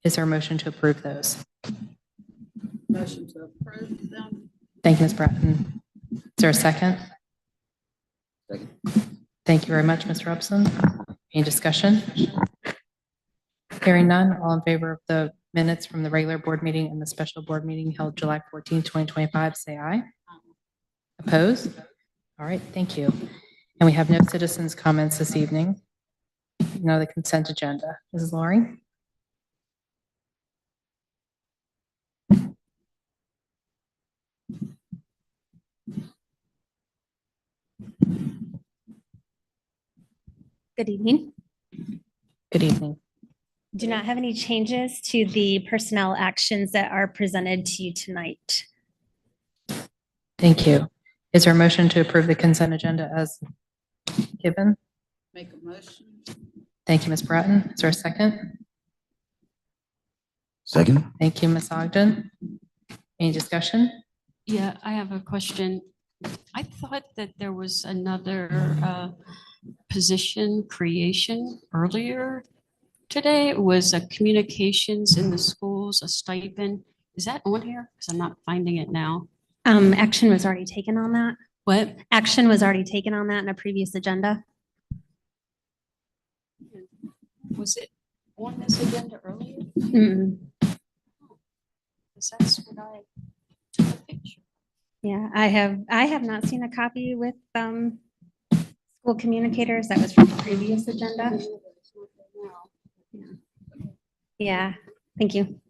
Is there a motion to approve those? Motion to approve them. Thank you, Ms. Bratton. Is there a second? Second. Thank you very much, Mr. Upson. Any discussion? Hearing none, all in favor of the minutes from the regular board meeting and the special board meeting held July 14, 2025, say aye. Opposed? All right, thank you. And we have no citizens' comments this evening. No, the consent agenda. Mrs. Loring? Good evening. Good evening. Do not have any changes to the personnel actions that are presented to you tonight. Thank you. Is there a motion to approve the consent agenda as given? Make a motion. Thank you, Ms. Bratton. Is there a second? Second. Thank you, Ms. Ogden. Any discussion? Yeah, I have a question. I thought that there was another position creation earlier today. It was a communications in the schools, a stipend. Is that on here? Because I'm not finding it now. Action was already taken on that. What? Action was already taken on that in a previous agenda. Was it on this agenda earlier? Mm, Because that's what I took a picture. Yeah, I have not seen a copy with school communicators. That was from the previous agenda. Yeah, thank you.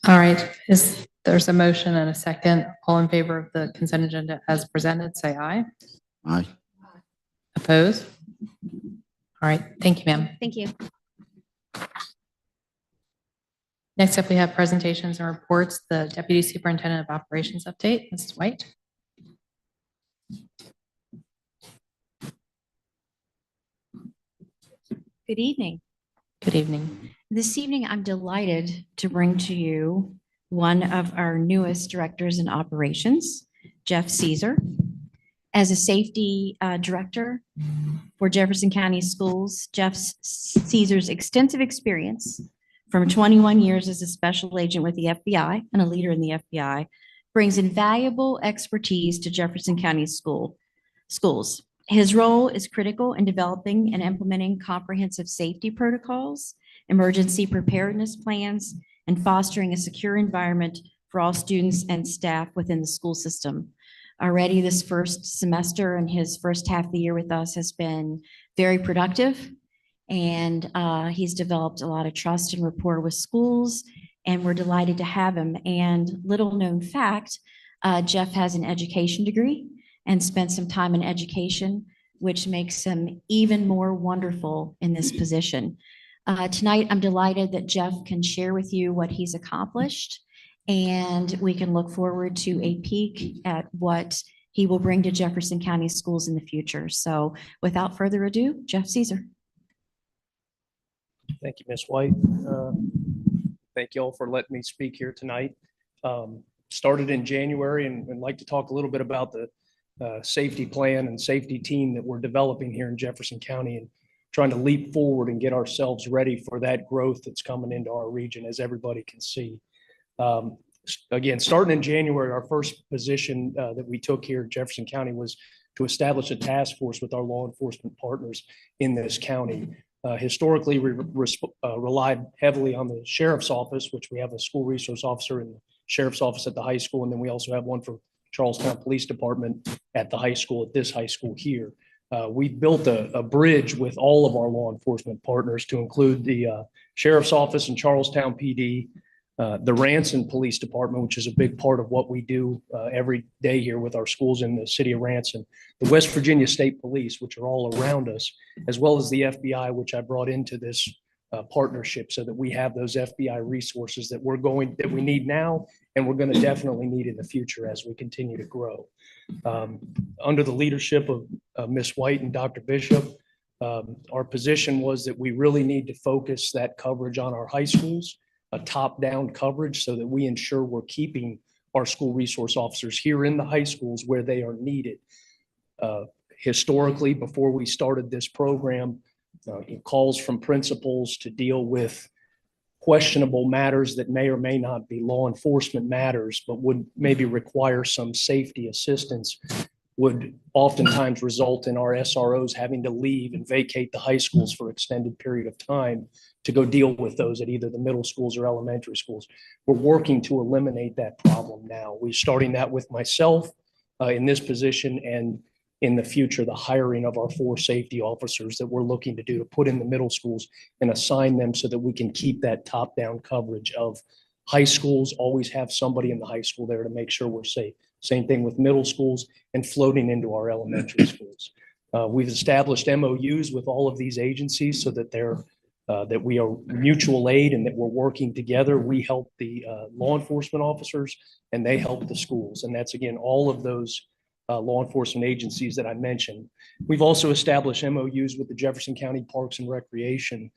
All right, there's a motion and a second. All in favor of the consent agenda as presented, say aye. Aye. Opposed? All right, thank you, ma'am. Thank you. Next up, we have presentations and reports. The Deputy Superintendent of Operations update, Mrs. White. Good evening. Good evening. This evening, I'm delighted to bring to you one of our newest directors in operations, Jeff Caesar. As a safety director for Jefferson County Schools, Jeff Caesar's extensive experience from 21 years as a special agent with the FBI and a leader in the FBI brings invaluable expertise to Jefferson County schools. His role is critical in developing and implementing comprehensive safety protocols, emergency preparedness plans, and fostering a secure environment for all students and staff within the school system. Already this first semester and his first half of the year with us has been very productive, and he's developed a lot of trust and rapport with schools, and we're delighted to have him. And little known fact, Jeff has an education degree and spent some time in education, which makes him even more wonderful in this position. Tonight, I'm delighted that Jeff can share with you what he's accomplished, and we can look forward to a peek at what he will bring to Jefferson County Schools in the future. So without further ado, Jeff Caesar. Thank you, Ms. White. Thank you all for letting me speak here tonight. Started in January and like to talk a little bit about the safety plan and safety team that we're developing here in Jefferson County and trying to leap forward and get ourselves ready for that growth that's coming into our region, as everybody can see. Again, starting in January, our first position that we took here in Jefferson County was to establish a task force with our law enforcement partners in this county. Historically, we relied heavily on the sheriff's office, which we have a school resource officer in the sheriff's office at the high school, and then we also have one for Charlestown Police Department at the high school, at this high school here. We built a bridge with all of our law enforcement partners to include the sheriff's office in Charlestown PD, the Ranson Police Department, which is a big part of what we do every day here with our schools in the city of Ranson, the West Virginia State Police, which are all around us, as well as the FBI, which I brought into this partnership so that we have those FBI resources that we need now, and we're going to definitely need in the future as we continue to grow. Under the leadership of Ms. White and Dr. Bishop, our position was that we really need to focus that coverage on our high schools, a top-down coverage, so that we ensure we're keeping our school resource officers here in the high schools where they are needed. Historically, before we started this program, calls from principals to deal with questionable matters that may or may not be law enforcement matters, but would maybe require some safety assistance, would oftentimes result in our SROs having to leave and vacate the high schools for extended period of time to go deal with those at either the middle schools or elementary schools. We're working to eliminate that problem now. We're starting that with myself in this position, and in the future, the hiring of our 4 safety officers that we're looking to do to put in the middle schools and assign them so that we can keep that top-down coverage of high schools, always have somebody in the high school there to make sure we're safe. Same thing with middle schools and floating into our elementary schools. We've established MOUs with all of these agencies so that that we are mutual aid and that we're working together. We help the law enforcement officers and they help the schools. And that's, again, all of those law enforcement agencies that I mentioned. We've also established MOUs with the Jefferson County Parks and Recreation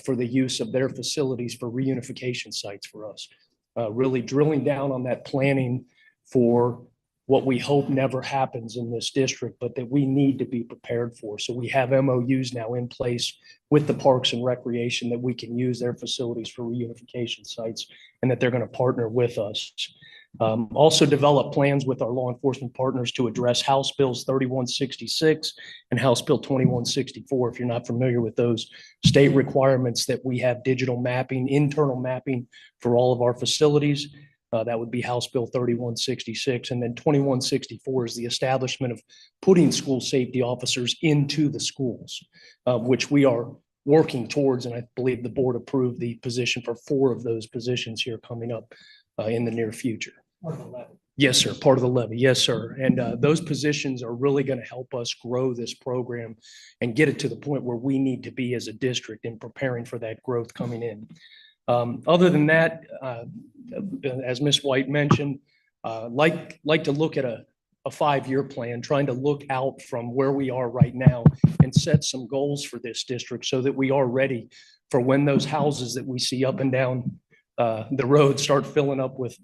for the use of their facilities for reunification sites for us. Really drilling down on that planning for what we hope never happens in this district, but that we need to be prepared for. So we have MOUs now in place with the Parks and Recreation that we can use their facilities for reunification sites and that they're going to partner with us. Also develop plans with our law enforcement partners to address House Bills 3166 and House Bill 2164. If you're not familiar with those state requirements that we have digital mapping, internal mapping for all of our facilities, that would be House Bill 3166. And then 2164 is the establishment of putting school safety officers into the schools, which we are working towards. And I believe the board approved the position for 4 of those positions here coming up in the near future. Yes, sir. Part of the levy. Yes, sir. And those positions are really going to help us grow this program and get it to the point where we need to be as a district in preparing for that growth coming in. Other than that, as Ms. White mentioned, like to look at a 5-year plan, trying to look out from where we are right now and set some goals for this district so that we are ready for when those houses that we see up and down the road start filling up with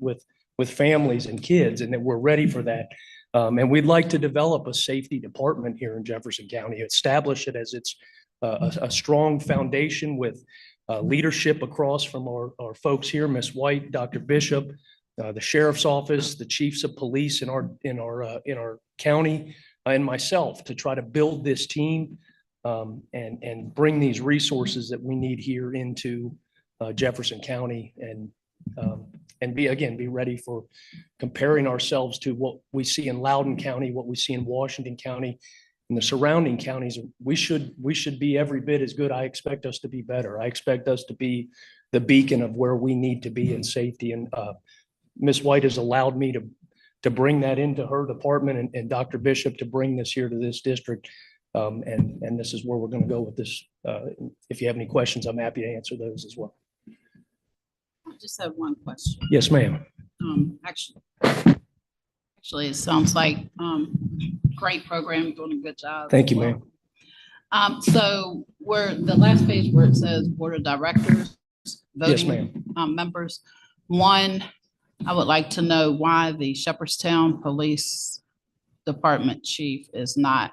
families and kids, and that we're ready for that. And we'd like to develop a safety department here in Jefferson County, establish it as it's a strong foundation with leadership across from our folks here, Ms. White, Dr. Bishop, the sheriff's office, the chiefs of police in our county, and myself to try to build this team and bring these resources that we need here into Jefferson County and be ready for comparing ourselves to what we see in Loudoun County, what we see in Washington County, and the surrounding counties. We should be every bit as good. I expect us to be better. I expect us to be the beacon of where we need to be in safety. And Ms. White has allowed me to bring that into her department, and Dr. Bishop to bring this here to this district. And this is where we're going to go with this. If you have any questions, I'm happy to answer those as well. I just have one question. Yes, ma'am. Actually, it sounds like great program, doing a good job. Thank you, ma'am. So where the last page where it says board of directors, Yes, voting ma'am. members, one, I would like to know why the Shepherdstown Police Department chief is not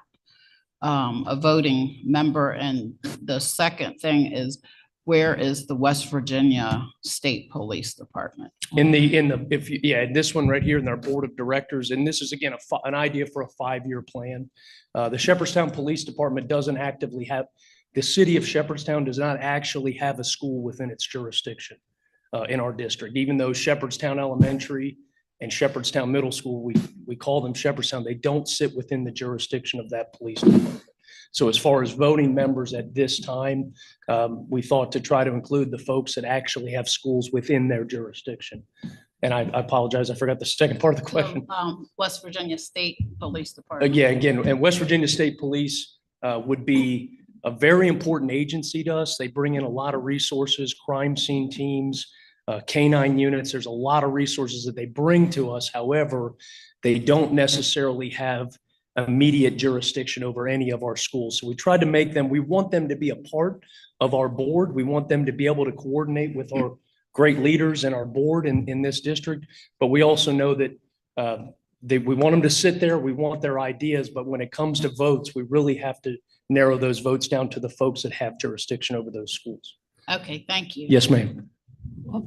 a voting member. And the second thing is, where is the West Virginia State Police Department? This one right here in our board of directors, and this is again an idea for a 5-year plan. The Shepherdstown Police Department doesn't actively have, the city of Shepherdstown does not actually have a school within its jurisdiction in our district, even though Shepherdstown Elementary and Shepherdstown Middle School, we call them Shepherdstown, they don't sit within the jurisdiction of that police department. So as far as voting members at this time, we thought to try to include the folks that actually have schools within their jurisdiction. And I apologize, I forgot the second part of the question. So, West Virginia State Police Department. Again, and West Virginia State Police would be a very important agency to us. They bring in a lot of resources, crime scene teams, canine units. There's a lot of resources that they bring to us. However, they don't necessarily have immediate jurisdiction over any of our schools. So we tried to make them, we want them to be a part of our board. We want them to be able to coordinate with our great leaders and our board in this district. But we also know that we want them to sit there, we want their ideas, but when it comes to votes, we really have to narrow those votes down to the folks that have jurisdiction over those schools. Okay, thank you. Yes, ma'am.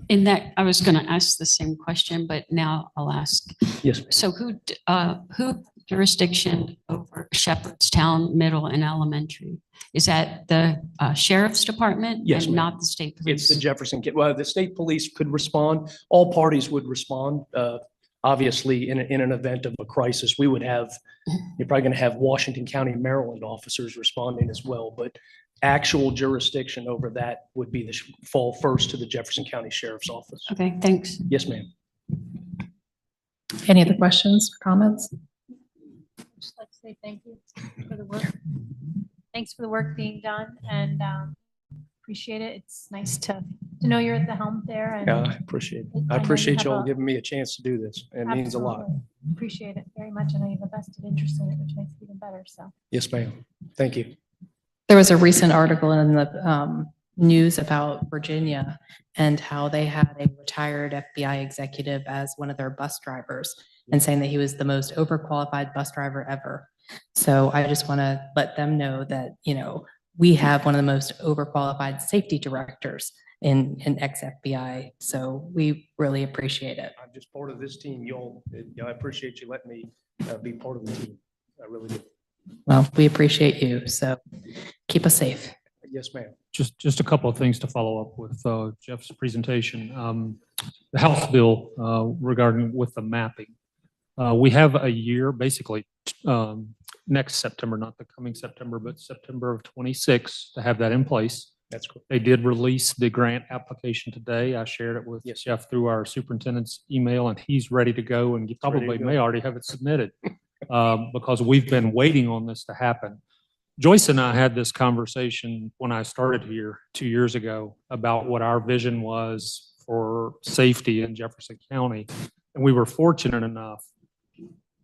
In that, I was going to ask the same question, but now I'll ask. Yes, ma'am. So who jurisdiction over Shepherdstown Middle and Elementary? Is that the sheriff's department? Yes, And ma'am. not the state police? It's the Jefferson, well, the state police could respond. All parties would respond. Obviously, in an event of a crisis, we would have, you're probably going to have Washington County, Maryland officers responding as well. But actual jurisdiction over that would be fall first to the Jefferson County Sheriff's Office. Okay, thanks. Yes, ma'am. Any other questions or comments? Just like to say thank you for the work. Thanks for the work being done and appreciate it. It's nice to know you're at the helm there and Yeah, I appreciate it. I know I you appreciate have y'all a- giving me a chance to do this. It means a lot. absolutely appreciate it very much. I know you have a vested interest in it, which makes it even better. So Yes, ma'am. Thank you. There was a recent article in the news about Virginia and how they had a retired FBI executive as one of their bus drivers and saying that he was the most overqualified bus driver ever. So I just want to let them know that, you know, we have one of the most overqualified safety directors in ex-FBI. So we really appreciate it. I'm just part of this team. I appreciate you letting me be part of the team. I really do. Well, we appreciate you. So keep us safe. Yes, ma'am. Just a couple of things to follow up with Jeff's presentation. The House bill regarding with the mapping. We have a year, basically next September, not the coming September, but September of 26 to have that in place. That's correct. They did release the grant application today. I shared it with Yes. Jeff through our superintendent's email, and he's ready to go, and you ready to probably go. may already have it submitted because we've been waiting on this to happen. Joyce and I had this conversation when I started here 2 years ago about what our vision was for safety in Jefferson County. And we were fortunate enough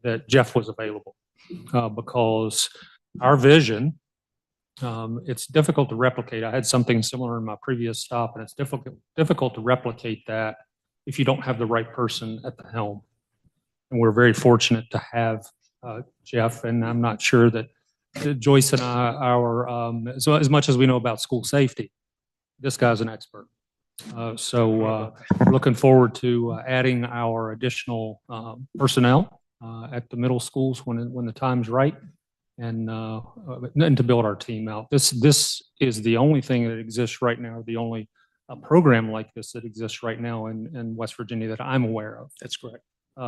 that Jeff was available because our vision, it's difficult to replicate. I had something similar in my previous stop, and it's difficult to replicate that if you don't have the right person at the helm. And we're very fortunate to have Jeff, and I'm not sure that Joyce and I, so as much as we know about school safety, this guy's an expert. So looking forward to adding our additional personnel at the middle schools when the time's right, and to build our team out. This is the only thing that exists right now, the only program like this that exists right now in West Virginia that I'm aware of. That's correct.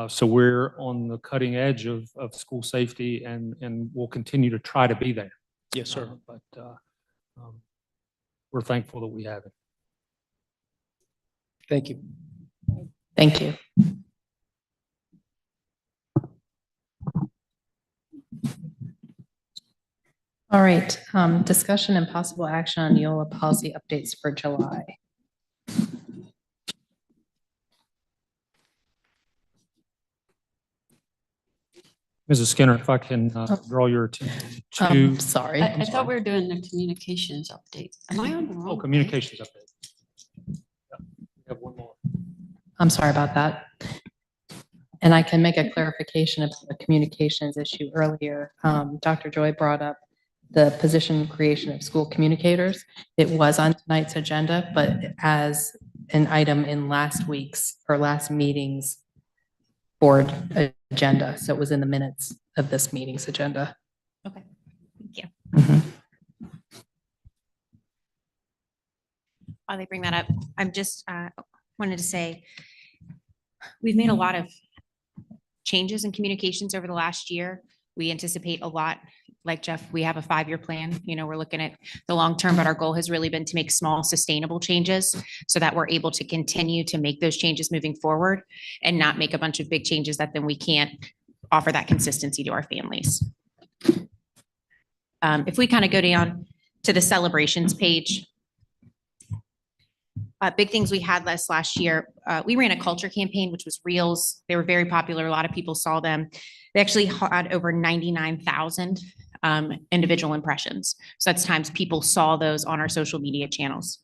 So we're on the cutting edge of school safety, and we'll continue to try to be there. Yes, sir. But we're thankful that we have it. Thank you. Thank you. All right, discussion and possible action on Neola policy updates for July. Mrs. Skinner, if I can draw your attention to, Sorry. I thought we were doing the communications update. Am I on the wrong? oh, page? communications update. Yeah, we have one more. I'm sorry about that. And I can make a clarification about the communications issue earlier. Dr. Joy brought up the position creation of school communicators. It was on tonight's agenda, but as an item in last meeting's board agenda. So it was in the minutes of this meeting's agenda. Okay, thank you. Mhm. While they bring that up, I'm just wanted to say, we've made a lot of changes in communications over the last year. We anticipate a lot. Like Jeff, we have a 5-year plan. You know, we're looking at the long term, but our goal has really been to make small, sustainable changes so that we're able to continue to make those changes moving forward and not make a bunch of big changes that then we can't offer that consistency to our families. If we kind of go down to the celebrations page, big things we had last year. We ran a culture campaign, which was reels. They were very popular. A lot of people saw them. They actually had over 99,000 individual impressions. So that's times people saw those on our social media channels.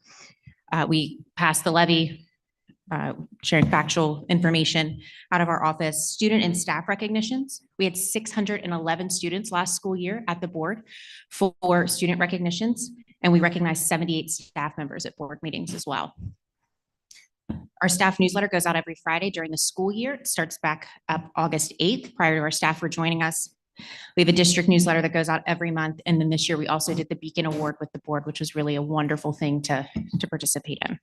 We passed the levy sharing factual information out of our office. Student and staff recognitions. We had 611 students last school year at the board for student recognitions, and we recognized 78 staff members at board meetings as well. Our staff newsletter goes out every Friday during the school year. It starts back up August 8th, prior to our staff rejoining us. We have a district newsletter that goes out every month. And then this year we also did the Beacon Award with the board, which was really a wonderful thing to participate in.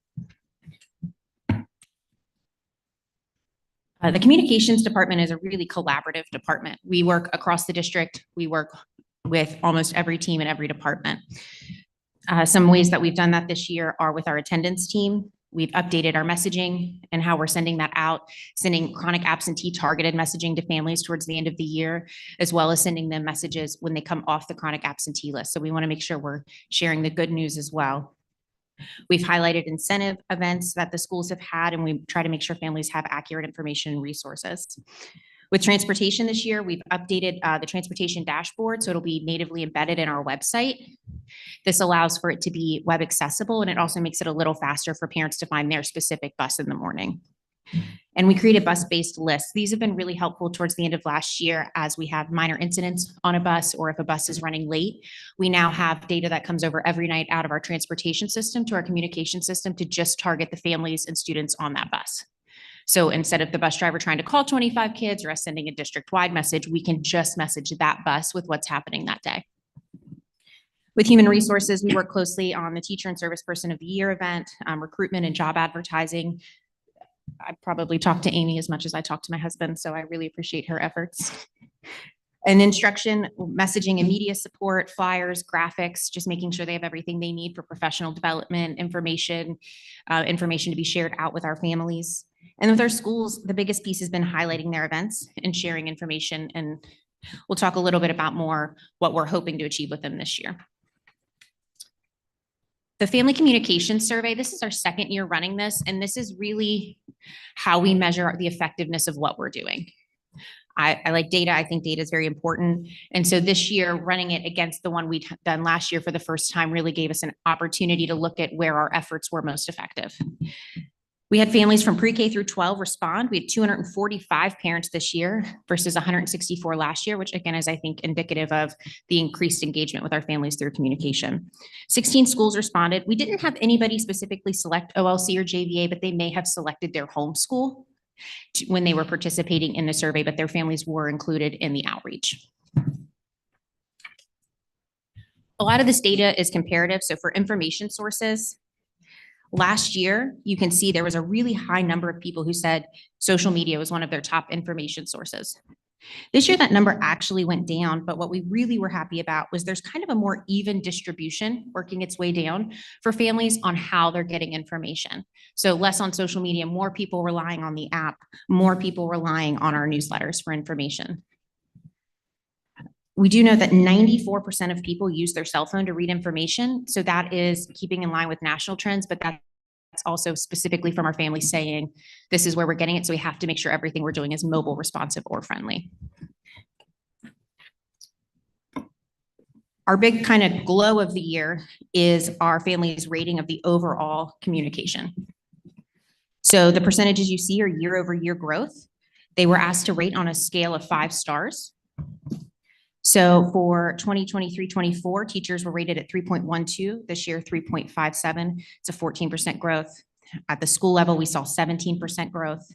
The communications department is a really collaborative department. We work across the district. We work with almost every team in every department. Some ways that we've done that this year are with our attendance team. We've updated our messaging and how we're sending that out, sending chronic absentee targeted messaging to families towards the end of the year, as well as sending them messages when they come off the chronic absentee list. So we want to make sure we're sharing the good news as well. We've highlighted incentive events that the schools have had, and we try to make sure families have accurate information and resources. With transportation this year, we've updated the transportation dashboard, so it'll be natively embedded in our website. This allows for it to be web accessible, and it also makes it a little faster for parents to find their specific bus in the morning. And we created bus-based lists. These have been really helpful towards the end of last year as we have minor incidents on a bus, or if a bus is running late. We now have data that comes over every night out of our transportation system to our communication system to just target the families and students on that bus. So instead of the bus driver trying to call 25 kids or us sending a district-wide message, we can just message that bus with what's happening that day. With human resources, we work closely on the Teacher and Service Person of the Year event, recruitment and job advertising. I probably talk to Amy as much as I talk to my husband, so I really appreciate her efforts. And instruction, messaging and media support, flyers, graphics, just making sure they have everything they need for professional development, information to be shared out with our families. And with our schools, the biggest piece has been highlighting their events and sharing information. And we'll talk a little bit about more what we're hoping to achieve with them this year. The Family Communication Survey, this is our second year running this, and this is really how we measure the effectiveness of what we're doing. I like data. I think data is very important. And so this year, running it against the one we'd done last year for the first time really gave us an opportunity to look at where our efforts were most effective. We had families from pre-K through 12 respond. We had 245 parents this year versus 164 last year, which again is, I think, indicative of the increased engagement with our families through communication. 16 schools responded. We didn't have anybody specifically select OLC or JVA, but they may have selected their home school when they were participating in the survey, but their families were included in the outreach. A lot of this data is comparative. So for information sources, last year, you can see there was a really high number of people who said social media was one of their top information sources. This year, that number actually went down, but what we really were happy about was there's kind of a more even distribution working its way down for families on how they're getting information. So less on social media, more people relying on the app, more people relying on our newsletters for information. We do know that 94% of people use their cell phone to read information. So that is keeping in line with national trends, but that's also specifically from our families saying, this is where we're getting it. So we have to make sure everything we're doing is mobile, responsive, or friendly. Our big kind of glow of the year is our families' rating of the overall communication. So the percentages you see are year over year growth. They were asked to rate on a scale of 5 stars. So for 2023-24, teachers were rated at 3.12, this year 3.57. It's a 14% growth. At the school level, we saw 17% growth.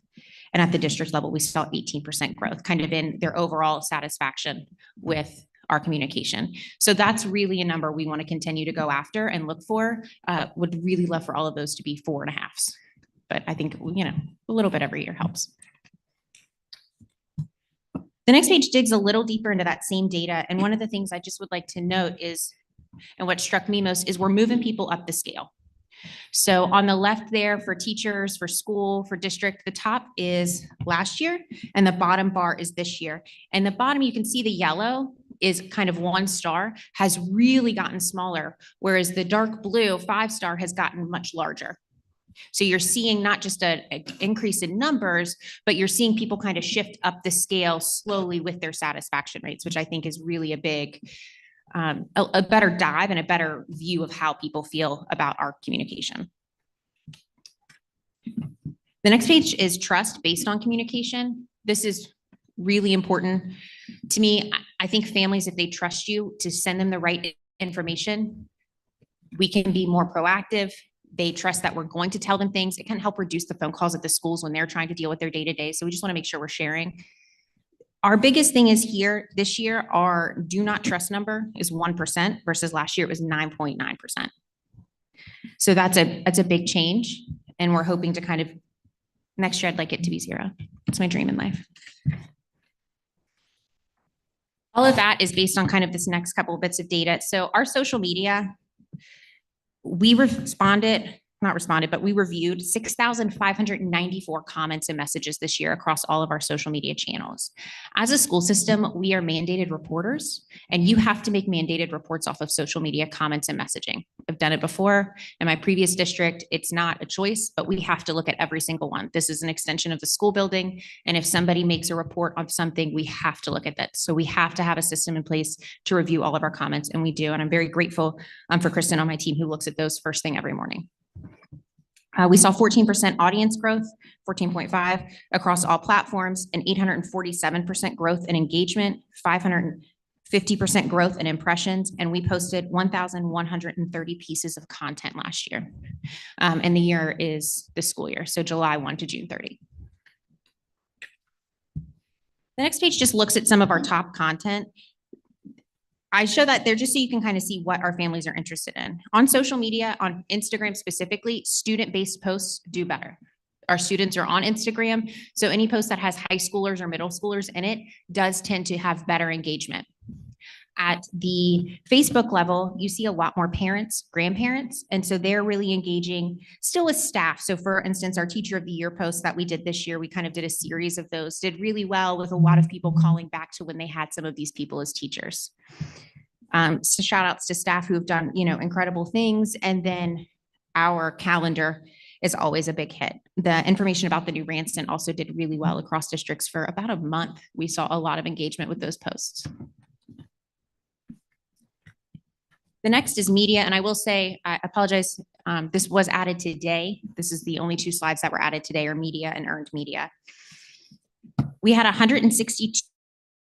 And at the district level, we saw 18% growth, kind of in their overall satisfaction with our communication. So that's really a number we want to continue to go after and look for. Would really love for all of those to be 4.5s. But I think, you know, a little bit every year helps. The next page digs a little deeper into that same data. And one of the things I just would like to note is, and what struck me most is we're moving people up the scale. So on the left there for teachers, for school, for district, the top is last year and the bottom bar is this year. And the bottom, you can see the yellow is kind of 1 star, has really gotten smaller, whereas the dark blue 5-star has gotten much larger. So you're seeing not just an increase in numbers, but you're seeing people kind of shift up the scale slowly with their satisfaction rates, which I think is really a big, a better dive and a better view of how people feel about our communication. The The next page is trust based on communication. This is really important to me. I think families, if they trust you to send them the right information, we can be more proactive. They trust that we're going to tell them things. It can help reduce the phone calls at the schools when they're trying to deal with their day-to-day. So we just want to make sure we're sharing. Our biggest thing is here this year, our do not trust number is 1% versus last year it was 9.9%. So that's a big change. And we're hoping to kind of, next year I'd like it to be 0. It's my dream in life. All of that is based on kind of this next couple of bits of data. So our social media, we reviewed 6,594 comments and messages this year across all of our social media channels. As a school system, we are mandated reporters, and you have to make mandated reports off of social media comments and messaging. I've done it before in my previous district. It's not a choice, but we have to look at every single one. This is an extension of the school building, and if somebody makes a report on something, we have to look at that. So we have to have a system in place to review all of our comments, and we do. And I'm very grateful for Kristen on my team who looks at those first thing every morning. We saw 14% audience growth, 14.5 across all platforms, and 847% growth in engagement, 550% growth in impressions, and we posted 1,130 pieces of content last year. And the year is the school year, so July 1 to June 30. The next page just looks at some of our top content. I show that there just so you can kind of see what our families are interested in. On social media, on Instagram specifically, student-based posts do better. Our students are on Instagram, so any post that has high schoolers or middle schoolers in it does tend to have better engagement. At the Facebook level, you see a lot more parents, grandparents, and so they're really engaging still with staff. So for instance, our Teacher of the Year post that we did this year, we kind of did a series of those, did really well with a lot of people calling back to when they had some of these people as teachers. So shout outs to staff who have done, incredible things. And then our calendar is always a big hit. The information about the new Ranston also did really well across districts for about a month. We saw a lot of engagement with those posts. The next is media. And I will say, I apologize. This was added today. This is the only 2 slides that were added today are media and earned media. We had 162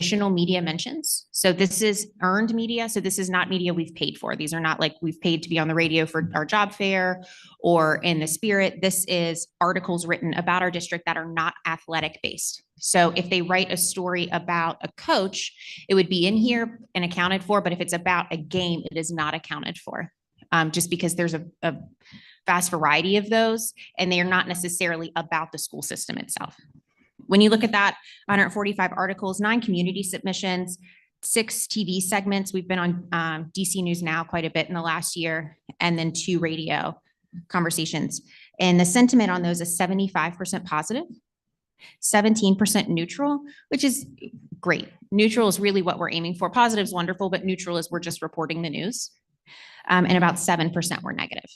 additional media mentions. So this is earned media. So this is not media we've paid for. These are not like we've paid to be on the radio for our job fair or in the Spirit. This is articles written about our district that are not athletic based. So if they write a story about a coach, it would be in here and accounted for. But if it's about a game, it is not accounted for, just because there's a vast variety of those and they are not necessarily about the school system itself. When you look at that, 145 articles, 9 community submissions, 6 TV segments. We've been on DC News Now quite a bit in the last year, and then 2 radio conversations. And the sentiment on those is 75% positive, 17% neutral, which is great. Neutral is really what we're aiming for. Positive is wonderful, but neutral is we're just reporting the news. And about 7% were negative.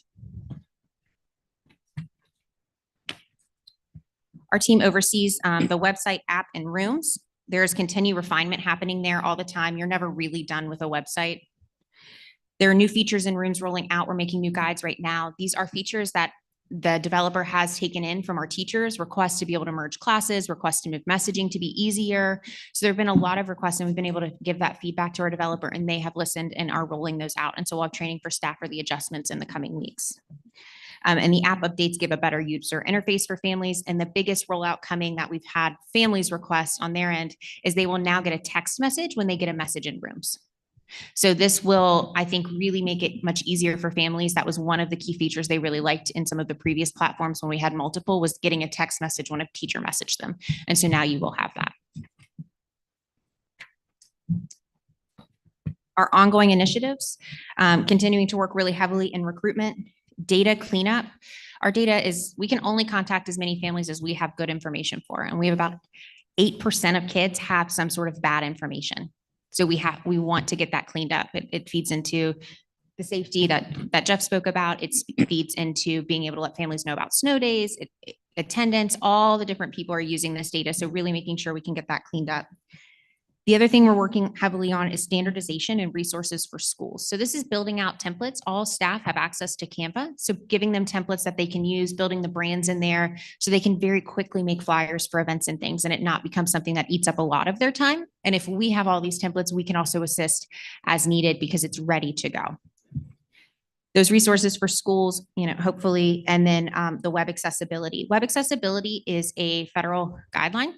Our team oversees the website, app, and rooms. There's continued refinement happening there all the time. You're never really done with a website. There are new features in rooms rolling out. We're making new guides right now. These are features that the developer has taken in from our teachers, requests to be able to merge classes, requests to move messaging to be easier. So there have been a lot of requests, and we've been able to give that feedback to our developer, and they have listened and are rolling those out. And so we'll have training for staff for the adjustments in the coming weeks. And the app updates give a better user interface for families. And the biggest rollout coming that we've had families request on their end is they will now get a text message when they get a message in rooms. So this will, I think, really make it much easier for families. That was one of the key features they really liked in some of the previous platforms when we had multiple, was getting a text message when a teacher messaged them. And so now you will have that. Our ongoing initiatives, continuing to work really heavily in recruitment. Data cleanup. Our data is, we can only contact as many families as we have good information for. And we have about 8% of kids have some sort of bad information. So we want to get that cleaned up. It feeds into the safety that Jeff spoke about. It feeds into being able to let families know about snow days, attendance, all the different people are using this data. So really making sure we can get that cleaned up. The other thing we're working heavily on is standardization and resources for schools. So this is building out templates. All staff have access to Canva. So giving them templates that they can use, building the brands in there so they can very quickly make flyers for events and things and it not become something that eats up a lot of their time. And if we have all these templates, we can also assist as needed because it's ready to go. Those resources for schools, hopefully, and then the web accessibility. Web accessibility is a federal guideline.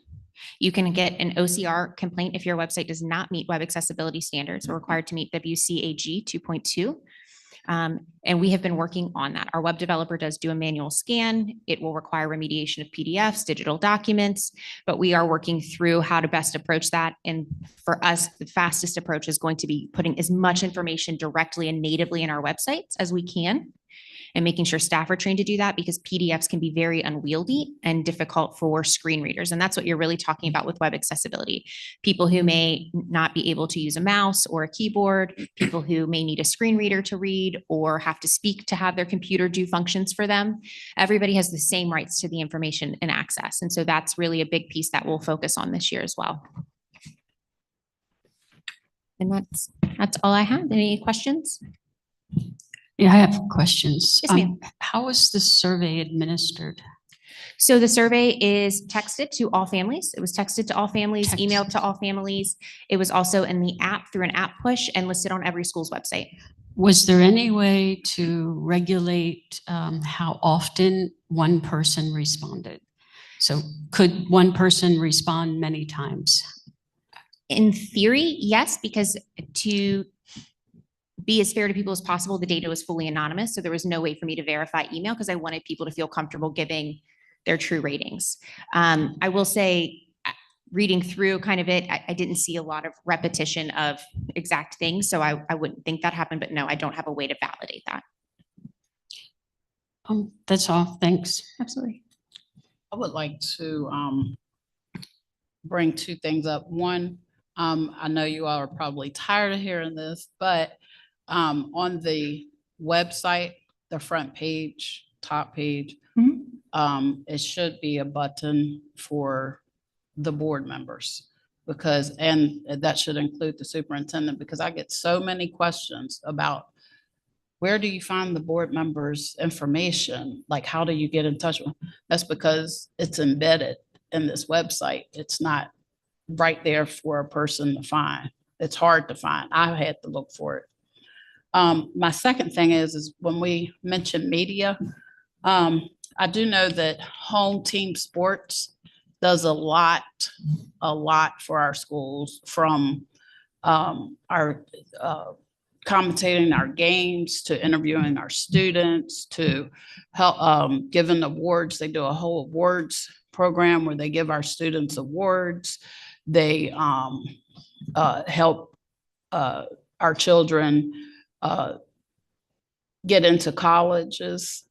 You can get an OCR complaint if your website does not meet web accessibility standards. We're required to meet WCAG 2.2. And we have been working on that. Our web developer does do a manual scan. It will require remediation of PDFs, digital documents, but we are working through how to best approach that. And for us, the fastest approach is going to be putting as much information directly and natively in our websites as we can. And making sure staff are trained to do that because PDFs can be very unwieldy and difficult for screen readers. And that's what you're really talking about with web accessibility. People who may not be able to use a mouse or a keyboard, people who may need a screen reader to read or have to speak to have their computer do functions for them. Everybody has the same rights to the information and access. And so that's really a big piece that we'll focus on this year as well. And that's all I have. Any questions? Yeah, I have questions. Yes, ma'am. How is the survey administered? So the survey is texted to all families. It was texted to all families, emailed to all families. It was also in the app through an app push and listed on every school's website. Was there any way to regulate how often one person responded? So could one person respond many times? In theory, yes, because to be as fair to people as possible, the data was fully anonymous. So there was no way for me to verify email because I wanted people to feel comfortable giving their true ratings. I will say, reading through kind of it, I didn't see a lot of repetition of exact things. So I wouldn't think that happened, but no, I don't have a way to validate that. That's all. Thanks. Absolutely. I would like to bring two things up. One, I know you all are probably tired of hearing this, but on the website, the front page, top page, it should be a button for the board members and that should include the superintendent because I get so many questions about where do you find the board members' information? Like, how do you get in touch with them? That's because it's embedded in this website. It's not right there for a person to find. It's hard to find. I had to look for it. My second thing is when we mention media, I do know that home team sports does a lot for our schools, from our commentating our games to interviewing our students to help giving awards. They do a whole awards program where they give our students awards. They help our children get into colleges.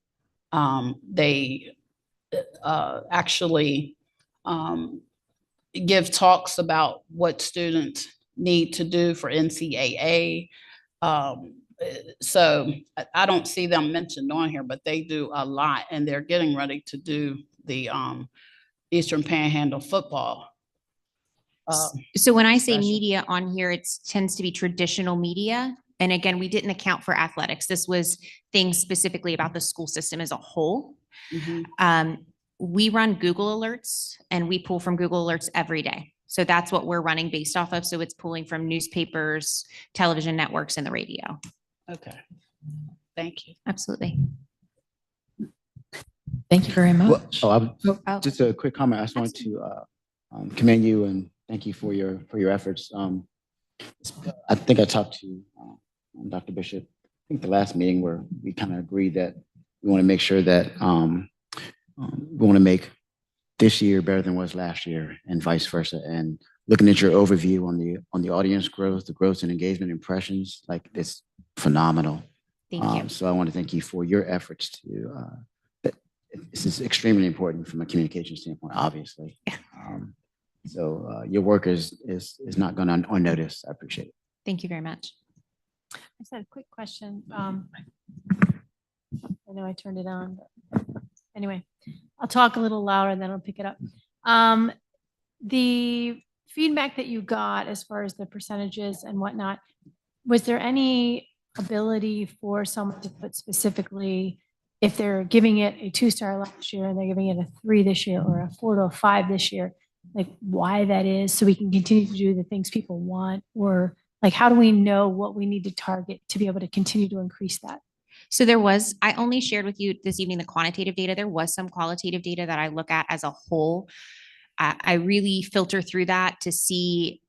They actually give talks about what students need to do for NCAA. So I don't see them mentioned on here, but they do a lot, and they're getting ready to do the Eastern Panhandle football. So when I say session. media on here, it tends to be traditional media. And again, we didn't account for athletics. This was things specifically about the school system as a whole. We run Google Alerts and we pull from Google Alerts every day. So that's what we're running based off of. So it's pulling from newspapers, television networks, and the radio. Okay. Thank you. Absolutely. Thank you very much. Just a quick comment. I just wanted to commend you and thank you for your efforts. I think I talked to Dr. Bishop, I think the last meeting where we kind of agreed that we want to make sure that we want to make this year better than was last year and vice versa. And looking at your overview on the audience growth, the growth and engagement impressions, like it's phenomenal. Thank you. So I want to thank you for your efforts to, this is extremely important from a communication standpoint, obviously. So your work is not gone unnoticed. I appreciate it. Thank you very much. I just had a quick question. I know I turned it on, but anyway, I'll talk a little louder and then I'll pick it up. The feedback that you got as far as the percentages and whatnot, was there any ability for someone to put specifically if they're giving it a 2-star last year and they're giving it a 3 this year or a 4 to a 5 this year, like why that is so we can continue to do the things people want? Or like, how do we know what we need to target to be able to continue to increase that? So I only shared with you this evening the quantitative data. There was some qualitative data that I look at as a whole. I really filter through that to see.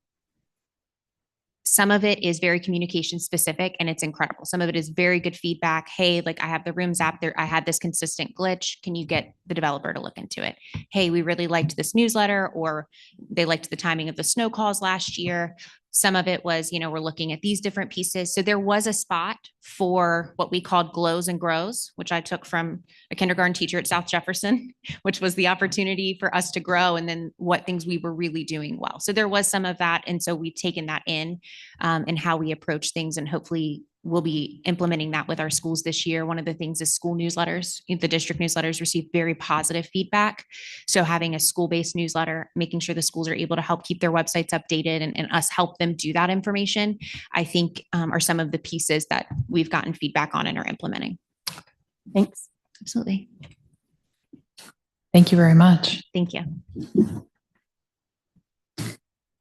Some of it is very communication specific and it's incredible. Some of it is very good feedback. Hey, like I have the Rooms app there. I had this consistent glitch. Can you get the developer to look into it? Hey, we really liked this newsletter, or they liked the timing of the snow calls last year. Some of it was, we're looking at these different pieces. So there was a spot for what we called glows and grows, which I took from a kindergarten teacher at South Jefferson, which was the opportunity for us to grow and then what things we were really doing well. So there was some of that. And so we've taken that in how we approach things, and hopefully we'll be implementing that with our schools this year. One of the things is school newsletters. The district newsletters receive very positive feedback. So having a school-based newsletter, making sure the schools are able to help keep their websites updated and us help them do that information, I think are some of the pieces that we've gotten feedback on and are implementing. Thanks. Absolutely. Thank you very much. Thank you.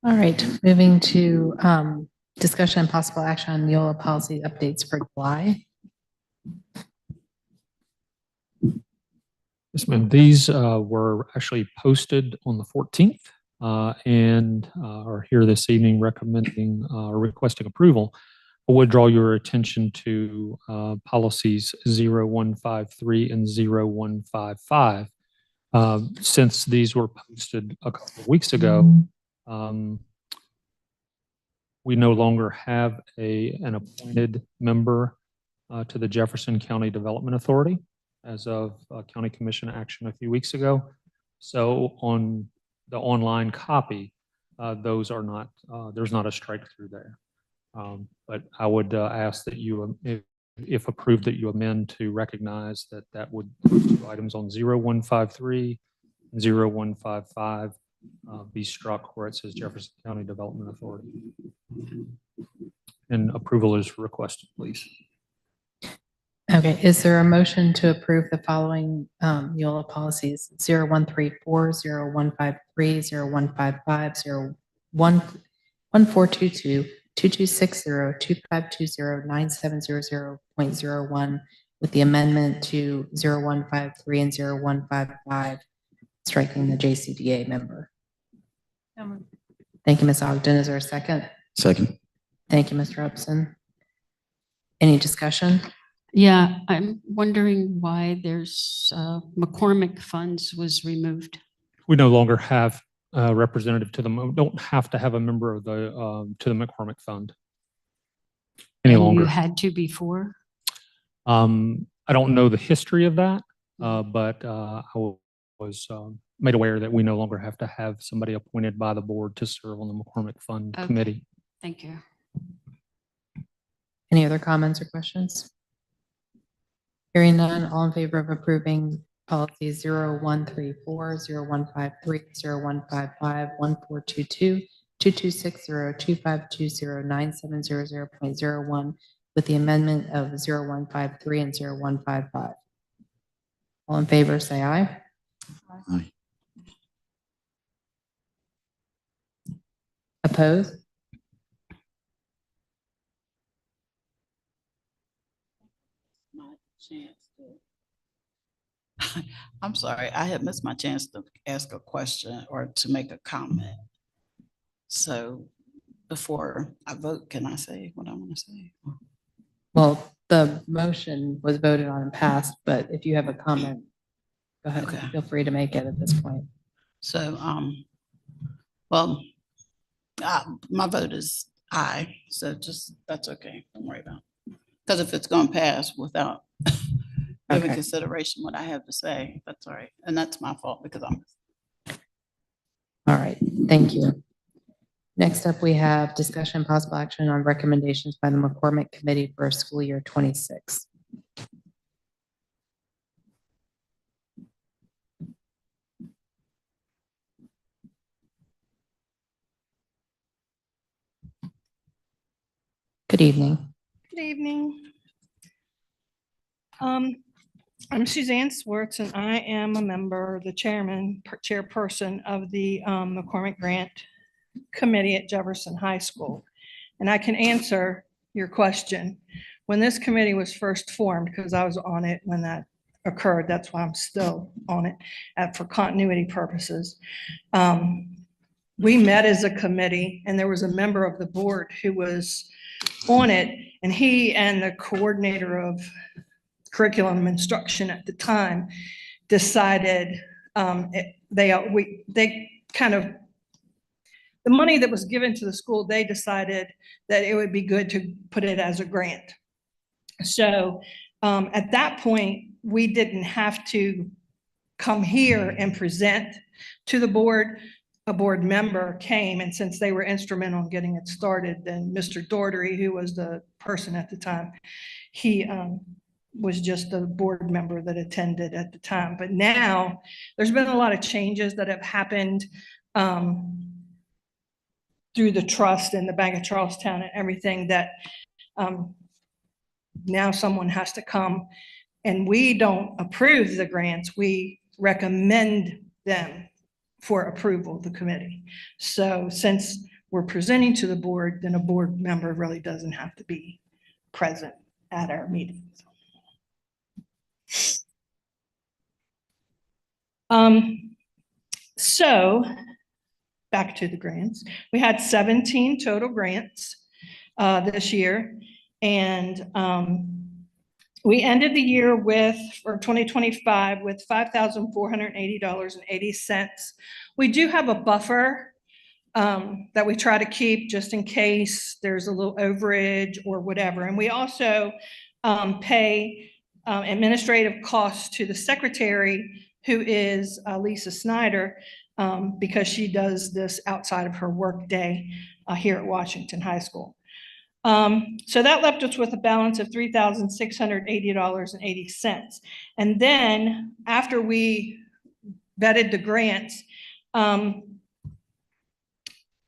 All right, moving to discussion and possible action on Neola policy updates for July. Yes, ma'am. These were actually posted on the 14th and are here this evening recommending or requesting approval. I would draw your attention to policies 0153 and 0155. Since these were posted a couple of weeks ago, we no longer have an appointed member to the Jefferson County Development Authority as of County Commission action a few weeks ago. So on the online copy, those are not, there's not a strike through there. But I would ask that you, if approved, that you amend to recognize that would two items on 0153 and 0155 be struck where it says Jefferson County Development Authority. And approval is requested, please. Okay, is there a motion to approve the following Neola policies: 0134, 0153, 0155, 1422, 2260, 2520, 9700.01, with the amendment to 0153 and 0155, striking the JCDA member. Thank you, Ms. Ogden. Is there a second? Second. Thank you, Mr. Upson. Any discussion? Yeah, I'm wondering why there's McCormick Funds was removed. We no longer have a representative to them. We don't have to have a member of the to the McCormick Fund any And longer. you had to before? I don't know the history of that, but I was made aware that we no longer have to have somebody appointed by the board to serve on the McCormick Fund Okay. committee. Thank you. Any other comments or questions? Hearing none, all in favor of approving policies 0134, 0153, 0155, 1422, 2260, 2520, 9700.01, with the amendment of 0153 and 0155. All in favor, say aye. Aye. Opposed? My chance to. I'm sorry, I had missed my chance to ask a question or to make a comment. So before I vote, can I say what I want to say? Well, the motion was voted on and passed, but if you have a comment, go ahead. Okay. Feel free to make it at this point. So, well, my vote is aye, so just, that's okay, don't worry about it. Because if it's going to pass without giving Okay. consideration what I have to say, that's all right. And that's my fault because I'm. All right, thank you. Next up, we have discussion and possible action on recommendations by the McCormick Committee for school year 26. Good evening. Good evening. I'm Suzanne Swartz, and I am a member, the chairperson of the McCormick Grant Committee at Jefferson High School. And I can answer your question. When this committee was first formed, because I was on it when that occurred, that's why I'm still on it for continuity purposes. We met as a committee, and there was a member of the board who was on it, and he and the coordinator of curriculum instruction at the time decided they kind of, the money that was given to the school, they decided that it would be good to put it as a grant. So at that point, we didn't have to come here and present to the board. A board member came, and since they were instrumental in getting it started, then Mr. Daugherty, who was the person at the time, he was just the board member that attended at the time. But now there's been a lot of changes that have happened through the trust and the Bank of Charlestown and everything, that now someone has to come, and we don't approve the grants, we recommend them for approval, the committee. So since we're presenting to the board, then a board member really doesn't have to be present at our meetings. So back to the grants. We had 17 total grants this year, and we ended the year with, for 2025, with $5,480.80. We do have a buffer that we try to keep just in case there's a little overage or whatever. And we also pay administrative costs to the secretary, who is Lisa Snyder, because she does this outside of her work day here at Washington High School. So that left us with a balance of $3,680.80. And then after we vetted the grants,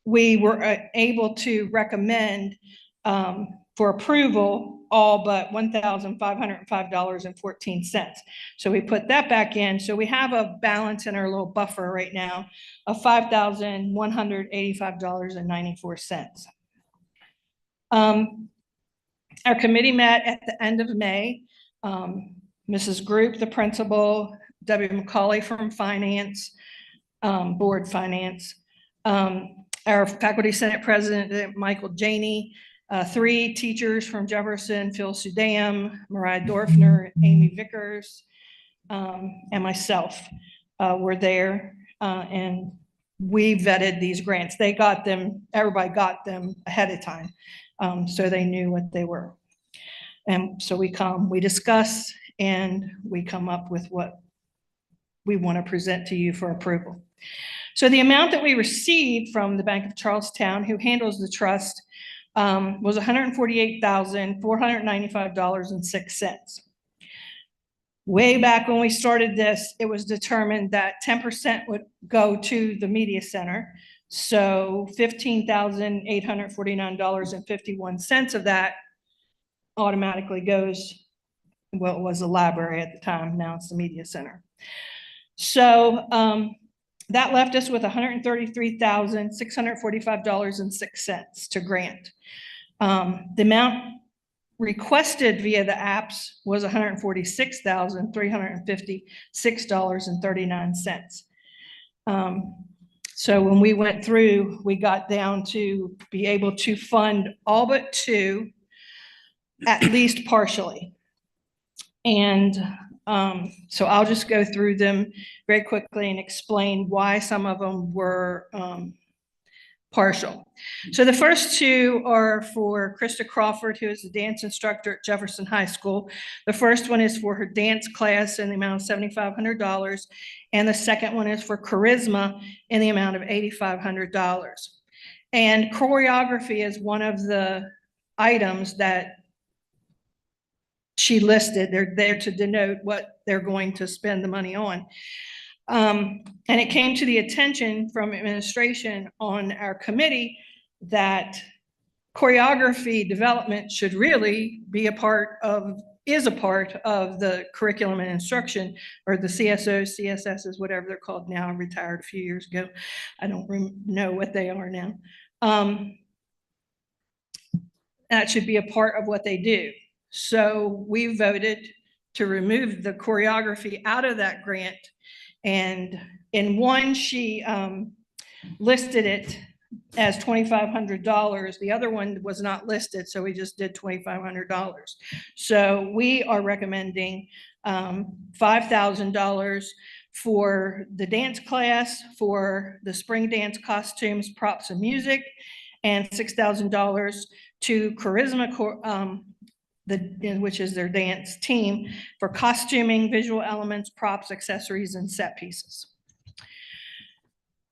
we were able to recommend for approval all but $1,505.14. So we put that back in. So we have a balance in our little buffer right now of $5,185.94. Our committee met at the end of May. Mrs. Group, the principal, W. McCauley from finance, board finance, our faculty senate president, Michael Janey, 3 teachers from Jefferson, Phil Sudam, Mariah Dorfner, Amy Vickers, and myself were there, and we vetted these grants. They got them, everybody got them ahead of time, so they knew what they were. And so we discuss, and we come up with what we want to present to you for approval. So the amount that we received from the Bank of Charlestown, who handles the trust, was $148,495.06. Way back when we started this, it was determined that 10% would go to the media center. So $15,849.51 of that automatically goes, well, it was the library at the time, now it's the media center. So that left us with $133,645.06 to grant. The amount requested via the apps was $146,356.39. So when we went through, we got down to be able to fund all but 2, at least partially. And so I'll just go through them very quickly and explain why some of them were partial. So the first 2 are for Krista Crawford, who is a dance instructor at Jefferson High School. The first one is for her dance class in the amount of $7,500. And the second one is for charisma in the amount of $8,500. And choreography is one of the items that she listed. They're there to denote what they're going to spend the money on. And it came to the attention from administration on our committee that choreography development should really be is a part of the curriculum and instruction, or the CSOs, CSSs, whatever they're called now. I retired a few years ago. I don't know what they are now. That should be a part of what they do. So we voted to remove the choreography out of that grant. And in one, she listed it as $2,500. The other one was not listed, so we just did $2,500. So we are recommending $5,000 for the dance class, for the spring dance costumes, props, and music, and $6,000 to Charisma, which is their dance team, for costuming, visual elements, props, accessories, and set pieces.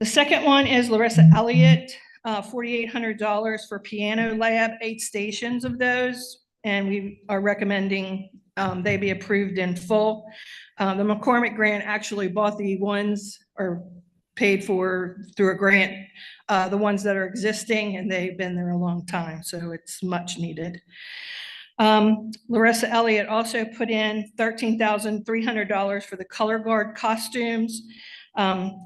The second one is Larissa Elliott, $4,800 for piano lab, 8 stations of those, and we are recommending they be approved in full. The McCormick grant actually bought the ones, or paid for through a grant, the ones that are existing, and they've been there a long time, so it's much needed. Larissa Elliott also put in $13,300 for the color guard costumes,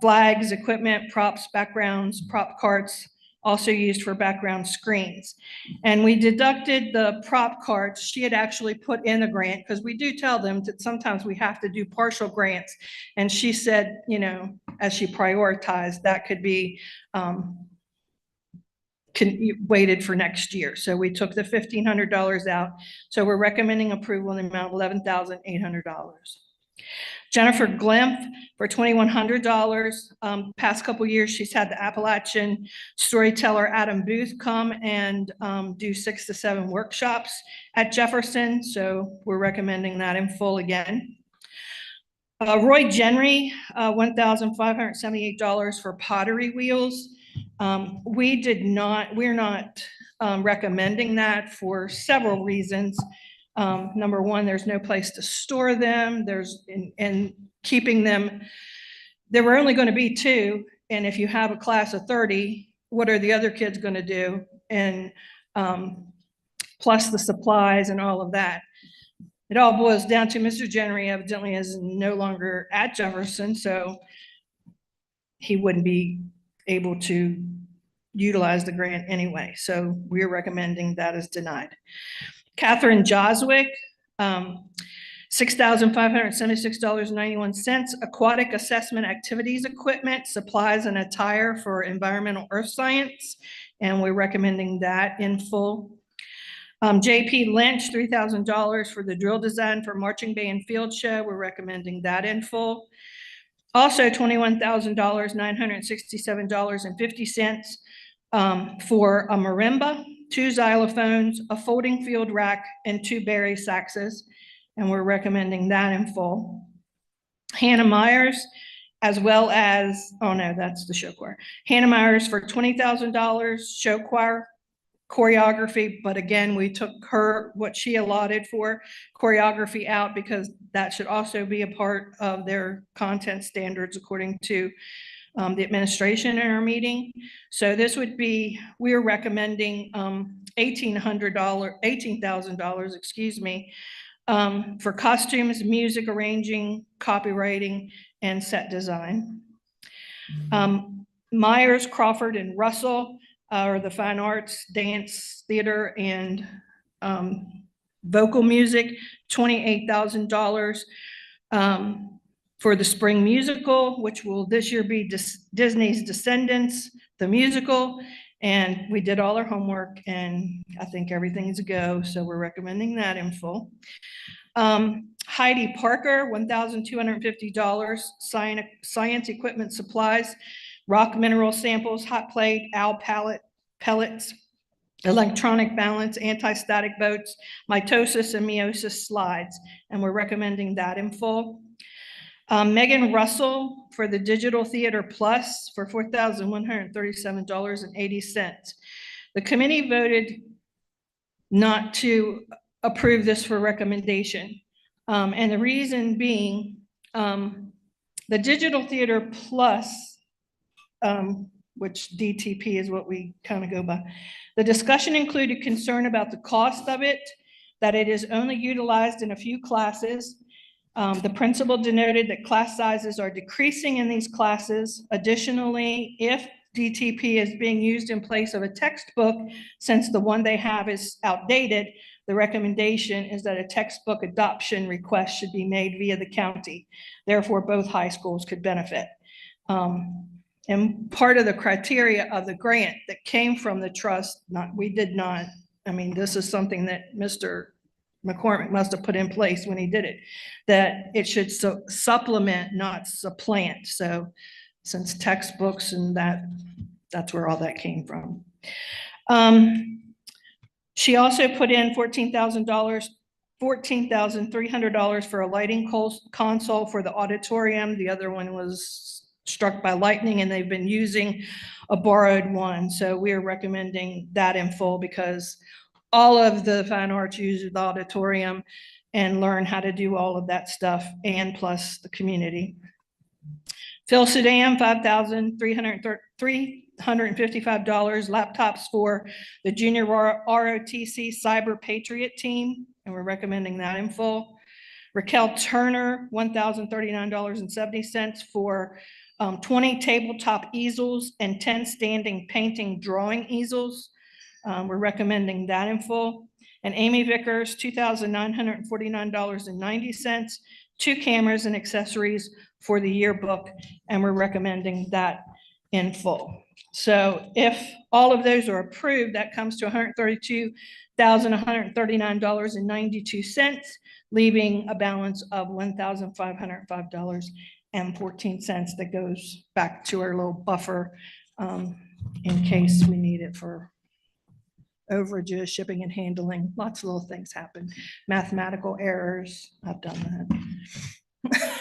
flags, equipment, props, backgrounds, prop carts, also used for background screens. And we deducted the prop carts. She had actually put in a grant, because we do tell them that sometimes we have to do partial grants. And she said, you know, as she prioritized, that could be waited for next year. So we took the $1,500 out. So we're recommending approval in the amount of $11,800. Jennifer Glimpf for $2,100. Past couple years, she's had the Appalachian storyteller Adam Booth come and do 6 to 7 workshops at Jefferson. So we're recommending that in full again. Roy Genry, $1,578 for pottery wheels. We're not recommending that for several reasons. Number one, there's no place to store them. And keeping them, there were only going to be 2. And if you have a class of 30, what are the other kids going to do? And plus the supplies and all of that. It all boils down to Mr. Genry evidently is no longer at Jefferson, so he wouldn't be able to utilize the grant anyway. So we're recommending that is denied. Catherine Joswick, $6,576.91, aquatic assessment activities equipment, supplies, and attire for environmental earth science, and we're recommending that in full. JP Lynch, $3,000 for the drill design for marching band field show. We're recommending that in full. Also $21,000, $967.50 for a marimba, 2 xylophones, a folding field rack, and 2 bari saxes. And we're recommending that in full. Hannah Myers, as well as, oh no, that's the show choir. Hannah Myers for $20,000, show choir, choreography, but again, we took what she allotted for choreography out, because that should also be a part of their content standards according to the administration in our meeting. So this would be, we're recommending $18,000, excuse me, for costumes, music arranging, copywriting, and set design. Myers, Crawford, and Russell are the fine arts, dance, theater, and vocal music, $28,000 for the spring musical, which will this year be Disney's Descendants, the musical. And we did all our homework, and I think everything's a go. So we're recommending that in full. Heidi Parker, $1,250, science equipment supplies, rock mineral samples, hot plate, owl pellets, electronic balance, anti-static boats, mitosis and meiosis slides, and we're recommending that in full. Megan Russell for the Digital Theater Plus for $4,137.80. The committee voted not to approve this for recommendation. And the reason being, the Digital Theater Plus which DTP is what we kind of go by. The discussion included concern about the cost of it, that it is only utilized in a few classes. The principal denoted that class sizes are decreasing in these classes. Additionally, if DTP is being used in place of a textbook, since the one they have is outdated, the recommendation is that a textbook adoption request should be made via the county. Therefore, both high schools could benefit. And part of the criteria of the grant that came from the trust, this is something that Mr. McCormick must have put in place when he did it, that it should supplement, not supplant. So since textbooks and that's where all that came from. She also put in $14,300 for a lighting console for the auditorium. The other one was struck by lightning and they've been using a borrowed one. So we are recommending that in full because all of the fine arts use the auditorium and learn how to do all of that stuff, and plus the community. Phil Sudan, $5,355, laptops for the junior ROTC Cyber Patriot team, and we're recommending that in full. Raquel Turner, $1,039.70 for 20 tabletop easels and 10 standing painting drawing easels. We're recommending that in full. And Amy Vickers, $2,949.90, 2 cameras and accessories for the yearbook, and we're recommending that in full. So if all of those are approved, that comes to $132,139.92, leaving a balance of $1,505.14 that goes back to our little buffer in case we need it for overages, shipping and handling. Lots of little things happen. Mathematical errors. I've done that.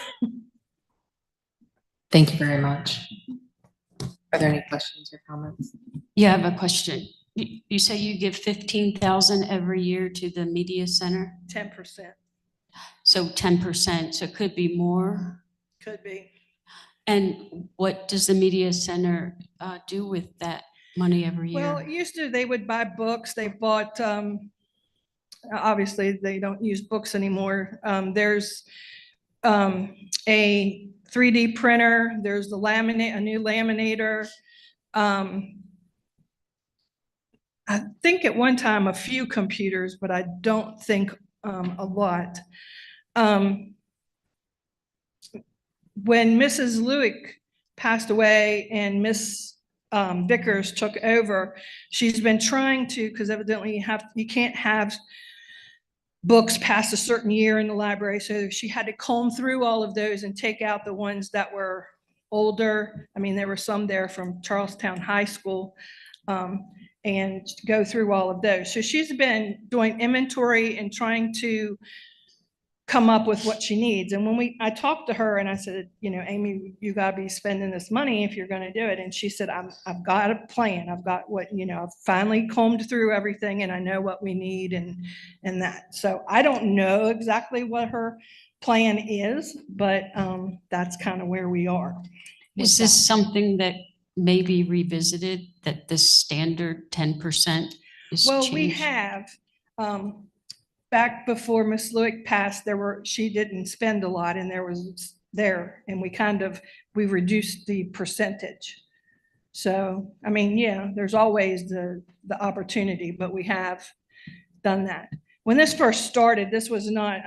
Thank you very much. Are there any questions or comments? Yeah, I have a question. You say you give 15,000 every year to the media center? 10%. So 10%, so it could be more? Could be. And what does the media center do with that money every year? Well, it used to, they would buy books. They bought, obviously they don't use books anymore. There's a 3D printer. There's the a new laminator. I think at one time a few computers, but I don't think a lot. When Mrs. Lewick passed away and Miss Vickers took over, she's been trying to, because evidently you can't have books past a certain year in the library. So she had to comb through all of those and take out the ones that were older. I mean, there were some there from Charlestown High School, and go through all of those. So she's been doing inventory and trying to come up with what she needs. And when I talked to her and I said, Amy, you gotta be spending this money if you're gonna do it. And she said, I've got a plan. I've got I've finally combed through everything and I know what we need and that. So I don't know exactly what her plan is, but that's kind of where we are. Is this something that may be revisited, that the standard 10% is Well, changed? we have, back before Miss Lewick passed, she didn't spend a lot and and we reduced the percentage. So, I mean, yeah, there's always the opportunity, but we have done that. When this first started, this was not,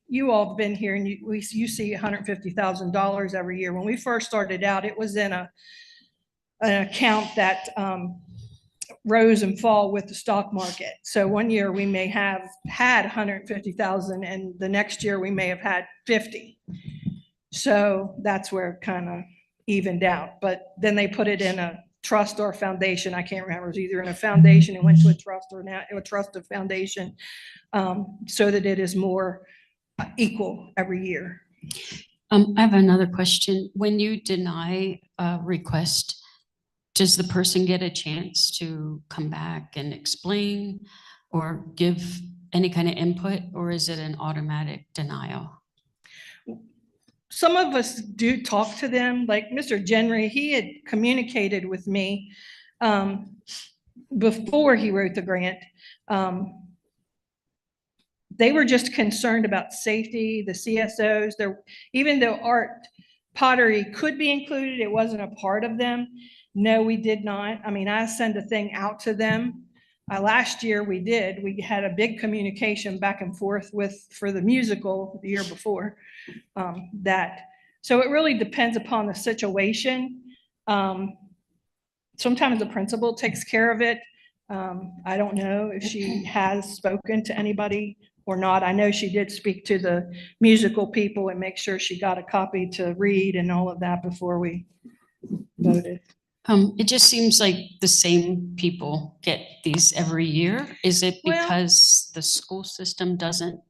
you all have been here and you see $150,000 every year. When we first started out, it was in an account that rose and fall with the stock market. So one year we may have had 150,000 and the next year we may have had 50. So that's where it kind of evened out. But then they put it in a trust or foundation. I can't remember. It was either in a foundation and went to a trust or now a trusted foundation, so that it is more equal every year. I have another question. When you deny a request, does the person get a chance to come back and explain or give any kind of input, or is it an automatic denial? some of us do talk to them, like Mr. Genry, he had communicated with me before he wrote the grant. They were just concerned about safety, the CSOs. There, even though art pottery could be included, it wasn't a part of them. No, we did not. I mean, I sent a thing out to them. Last year we did. We had a big communication back and forth for the musical the year before So it really depends upon the situation. Sometimes the principal takes care of it. I don't know if she has spoken to anybody or not. I know she did speak to the musical people and make sure she got a copy to read and all of that before we voted. It just seems like the same people get these every year. Is it Well- because the school system doesn't?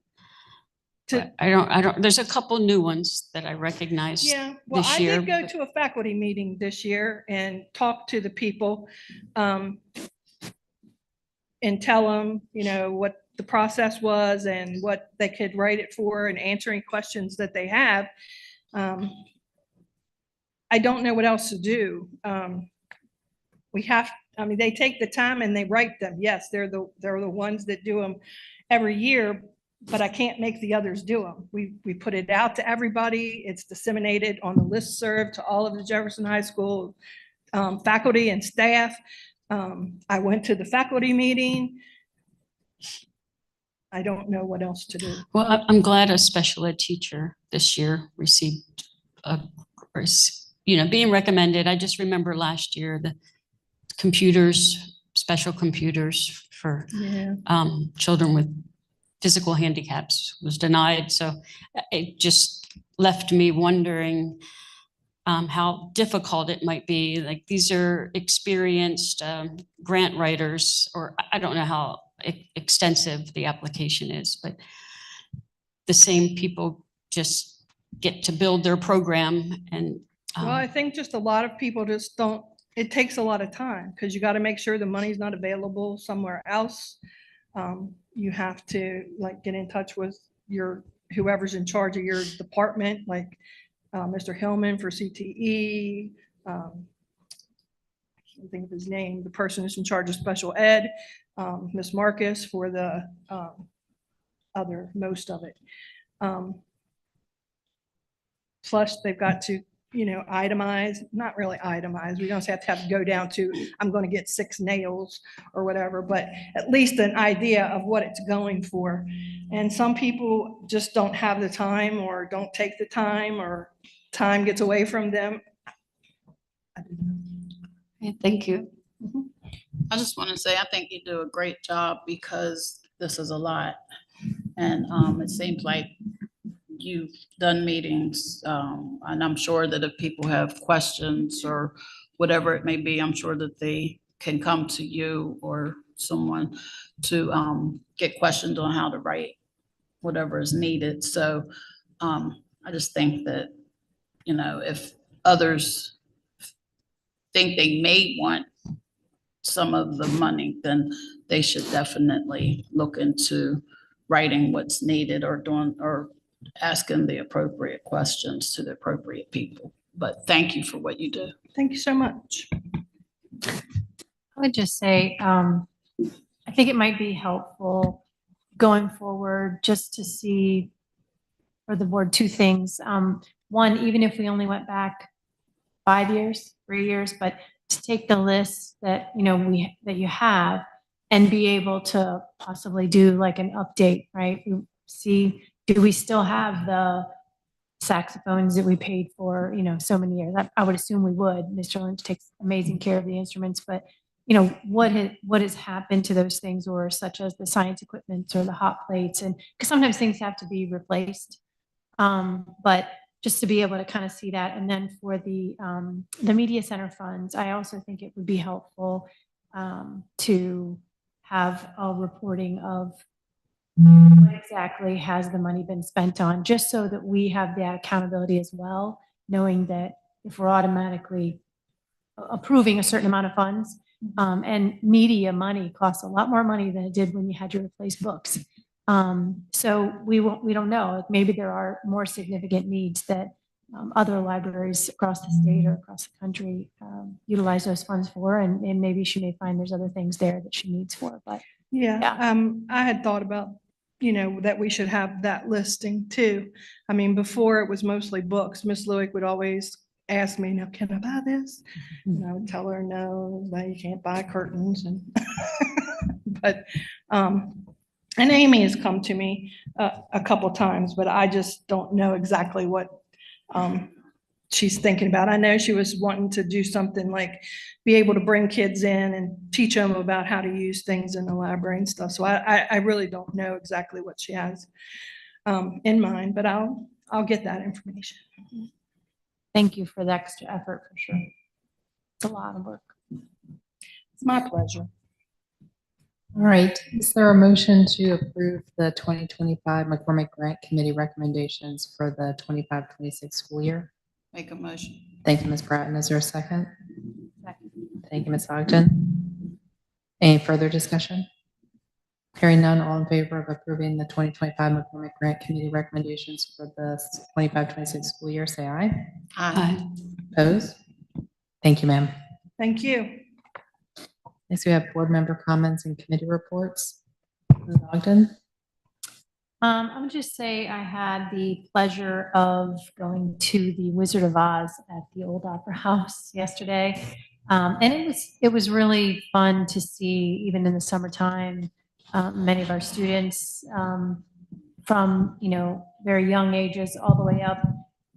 To- I don't, there's a couple new ones that I recognized Yeah, well, this I year. did go to a faculty meeting this year and talk to the people and tell them, what the process was and what they could write it for and answering questions that they have. I don't know what else to do. They take the time and they write them. Yes, they're the ones that do them every year, but I can't make the others do them. We put it out to everybody. It's disseminated on the listserv to all of the Jefferson High School faculty and staff. I went to the faculty meeting. I don't know what else to do. Well, I'm glad a special ed teacher this year received being recommended. I just remember last year the special computers for Yeah. children with physical handicaps was denied. So it just left me wondering how difficult it might be. Like, these are experienced grant writers, or I don't know how extensive the application is, but the same people just get to build their program. And Well, I think just a lot of people just don't, it takes a lot of time because you got to make sure the money's not available somewhere else. You have to get in touch with whoever's in charge of your department, like Mr. Hillman for CTE. I can't think of his name, the person who's in charge of special ed, Ms. Marcus for the most of it. Plus they've got to, itemize, not really itemize. We don't have to go down to, I'm going to get 6 nails or whatever, but at least an idea of what it's going for. And some people just don't have the time or don't take the time, or time gets away from them. thank you. I just want to say, I think you do a great job because this is a lot. And it seems like you've done meetings, and I'm sure that if people have questions or whatever it may be, I'm sure that they can come to you or someone to get questions on how to write whatever is needed. So I just think that, if others think they may want some of the money, then they should definitely look into writing what's needed or asking the appropriate questions to the appropriate people. But thank you for what you do. Thank you so much. I would just say, I think it might be helpful going forward just to see for the board 2 things. One, even if we only went back 5 years, 3 years, but to take the list that, that you have and be able to possibly do like an update, right? See, do we still have the saxophones that we paid for, so many years? I would assume we would. Mr. Lynch takes amazing care of the instruments, but what has happened to those things, or such as the science equipment or the hot plates? And because sometimes things have to be replaced. But just to be able to kind of see that. And then for the media center funds, I also think it would be helpful to have a reporting of what exactly has the money been spent on, just so that we have that accountability as well, knowing that if we're automatically approving a certain amount of funds, and media money costs a lot more money than it did when you had to replace books. So we don't know. Maybe there are more significant needs that other libraries across the state or across the country utilize those funds for, and maybe she may find there's other things there that she needs for, but Yeah, I had thought about, that we should have that listing too. I mean, before it was mostly books. Miss Lewick would always ask me, now, can I buy this? And I would tell her, no, you can't buy curtains and, but, and Amy has come to me a couple times, but I just don't know exactly what she's thinking about. I know she was wanting to do something like be able to bring kids in and teach them about how to use things in the library and stuff. So I really don't know exactly what she has in mind, but I'll get that information. thank you for the extra effort for sure. It's a lot of work. It's my pleasure. All right, is there a motion to approve the 2025 McCormick Grant Committee recommendations for the 25-26 school year? Make a motion. Thank you, Ms. Bratton. Is there a second? Second. Thank you, Ms. Ogden. Any further discussion? Hearing none, all in favor of approving the 2025 McCormick Grant Committee recommendations for the 25-26 school year, say aye. Aye. Opposed? Thank you, ma'am. Thank you. Next, we have board member comments and committee reports. Ms. Ogden? I would just say I had the pleasure of going to the Wizard of Oz at the Old Opera House yesterday. And it was really fun to see, even in the summertime, many of our students from, very young ages all the way up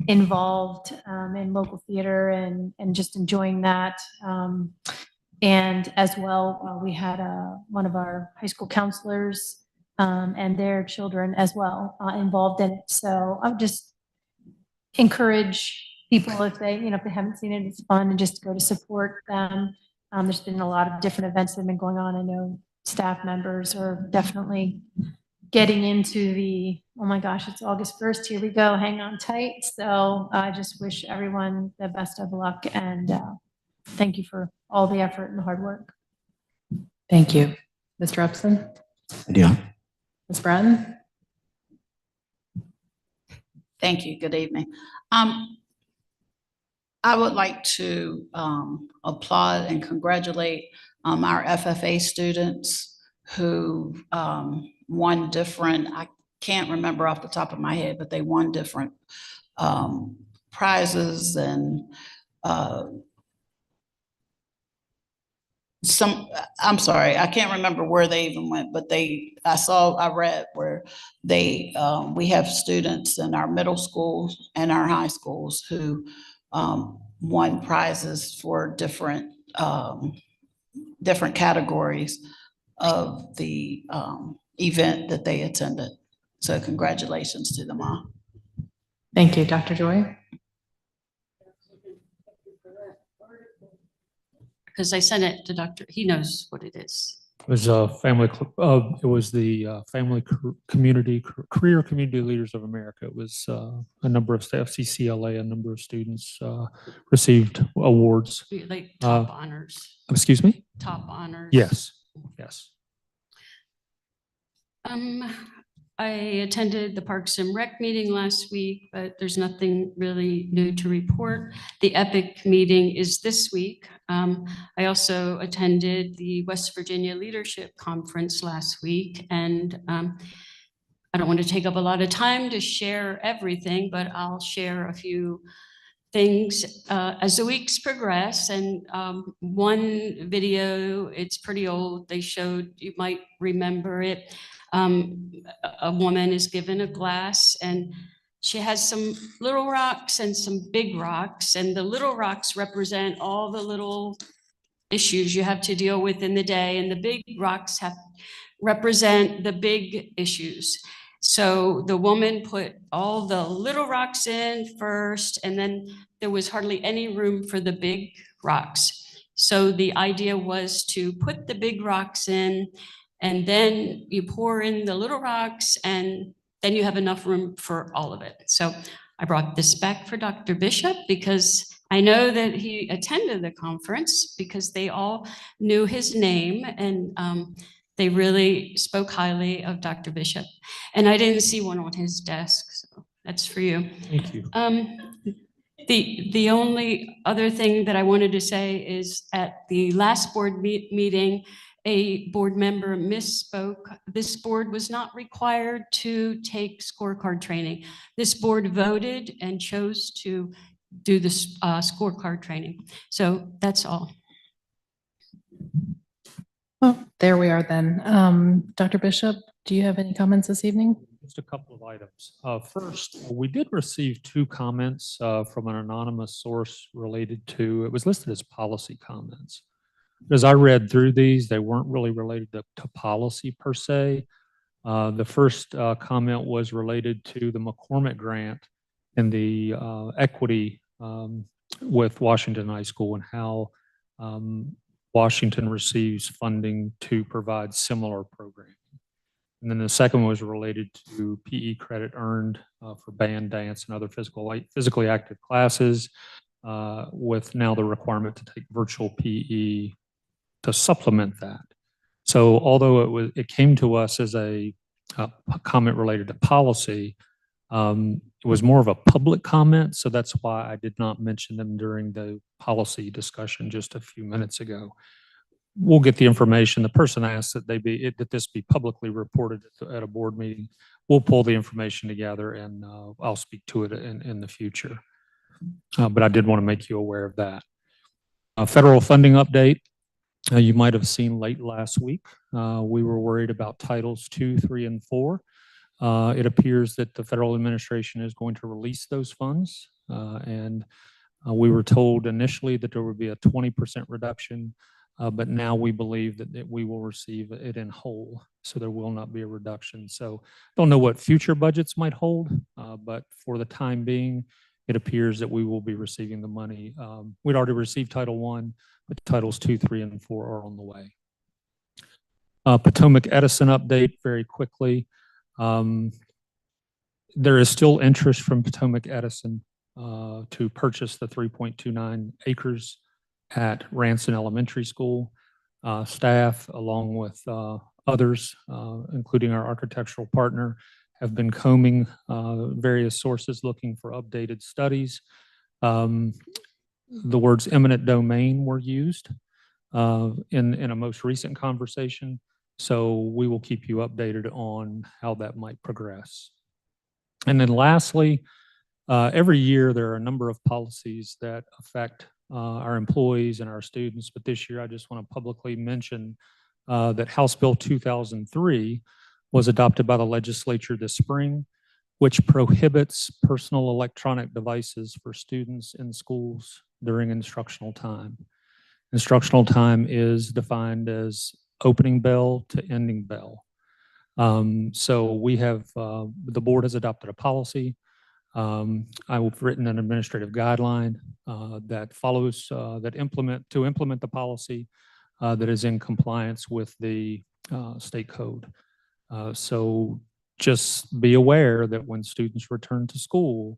involved in local theater and just enjoying that. And as well, we had one of our high school counselors and their children as well involved in it. So I would just encourage people if they haven't seen it, it's fun and just go to support them. There's been a lot of different events that have been going on. I know staff members are definitely getting into oh my gosh, it's August 1st. Here we go. Hang on tight. So I just wish everyone the best of luck and thank you for all the effort and the hard work. Thank you. Mr. Upson? Yeah. Ms. Bratton? Thank you. Good evening. I would like to applaud and congratulate our FFA students who won different, I can't remember off the top of my head, but they won different prizes and I'm sorry, I can't remember where they even went, but I read where we have students in our middle schools and our high schools who won prizes for different categories of the event that they attended. So congratulations to them all. Thank you. Dr. Joy? Because I sent it to he knows what it is. It was a family, it was the Family Community, Career Community Leaders of America. It was a number of staff, CCLA, a number of students received awards. Like top honors. Excuse me? Top honors. Yes, yes. I attended the Parks and Rec meeting last week, but there's nothing really new to report. The EPIC meeting is this week. I also attended the West Virginia Leadership Conference last week, and I don't want to take up a lot of time to share everything, but I'll share a few things as the weeks progress. And one video, it's pretty old, they showed, you might remember it. A woman is given a glass and she has some little rocks and some big rocks, and the little rocks represent all the little issues you have to deal with in the day, and the big rocks represent the big issues. So the woman put all the little rocks in first, and then there was hardly any room for the big rocks. So the idea was to put the big rocks in, and then you pour in the little rocks, and then you have enough room for all of it. So I brought this back for Dr. Bishop because I know that he attended the conference because they all knew his name, and they really spoke highly of Dr. Bishop. And I didn't see one on his desk, so that's for you. Thank you. The only other thing that I wanted to say is at the last board meeting, a board member misspoke. This board was not required to take scorecard training. This board voted and chose to do this scorecard training. So that's all. Well, there we are then. Dr. Bishop, do you have any comments this evening? Just a couple of items. First, we did receive 2 comments from an anonymous source related to, it was listed as policy comments. As I read through these, they weren't really related to policy per se. The first comment was related to the McCormick grant and the equity with Washington High School and how Washington receives funding to provide similar programming. And then the second was related to PE credit earned for band, dance, and other physically active classes with now the requirement to take virtual PE to supplement that. So although it came to us as a comment related to policy, it was more of a public comment. So that's why I did not mention them during the policy discussion just a few minutes ago. We'll get the information. The person asked that that this be publicly reported at a board meeting. We'll pull the information together and I'll speak to it in the future. But I did want to make you aware of that. A federal funding update. You might have seen late last week. We were worried about Titles 2, 3, and 4. It appears that the federal administration is going to release those funds. We were told initially that there would be a 20% reduction, but now we believe that we will receive it in whole. So there will not be a reduction. So don't know what future budgets might hold, but for the time being, it appears that we will be receiving the money. We'd already received Title 1, but Titles 2, 3, and 4 are on the way. Potomac Edison update very quickly. There is still interest from Potomac Edison to purchase the 3.29 acres at Ranson Elementary School. Staff, along with others, including our architectural partner, have been combing various sources looking for updated studies. The words eminent domain were used in a most recent conversation. So we will keep you updated on how that might progress. And then lastly, every year there are a number of policies that affect our employees and our students. But this year I just want to publicly mention that House Bill 2003 was adopted by the legislature this spring, which prohibits personal electronic devices for students in schools during instructional time. Instructional time is defined as opening bell to ending bell. So we have, the board has adopted a policy. I've written an administrative guideline that follows, to implement the policy that is in compliance with the state code. So just be aware that when students return to school,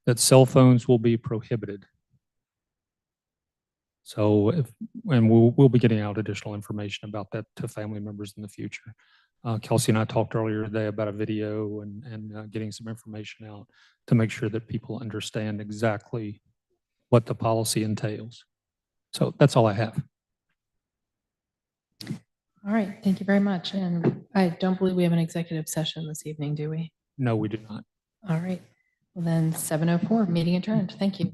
that cell phones will be prohibited. So, and we'll be getting out additional information about that to family members in the future. Kelsey and I talked earlier today about a video and getting some information out to make sure that people understand exactly what the policy entails. So that's all I have. All right, thank you very much. And I don't believe we have an executive session this evening, do we? No, we do not. All right, well then 7:04, meeting adjourned. Thank you.